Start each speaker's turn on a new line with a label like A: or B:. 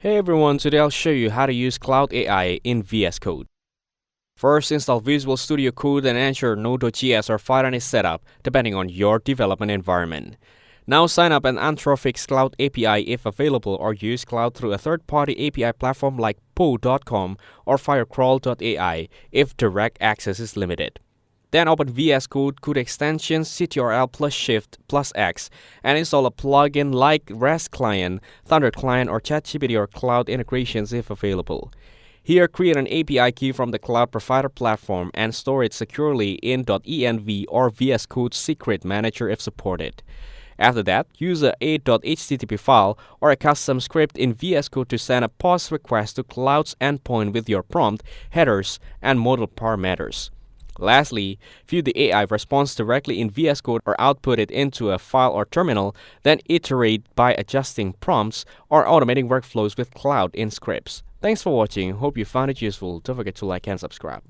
A: Hey everyone, today I'll show you how to use Claude AI in VSCode. First, install Visual Studio Code and ensure Node.js or Python is set up, depending on your development environment. Now sign up an Anthropic's Claude API if available, or use Claude through a third-party API platform like po.com or firecrawl.ai if direct access is limited. Then open VSCode, Code extensions, Ctrl plus Shift plus X, and install a plugin like REST Client, Thunder Client, or ChatGPT or Cloud integrations if available. Here, create an API key from the cloud provider platform and store it securely in .env or VSCode secret manager if supported. After that, use a a.http file or a custom script in VSCode to send a POST request to Cloud's endpoint with your prompt, headers, and modal parameters. Lastly, view the AI response directly in VSCode or output it into a file or terminal, then iterate by adjusting prompts or automating workflows with Claude in scripts. Thanks for watching. Hope you found it useful. Don't forget to like and subscribe.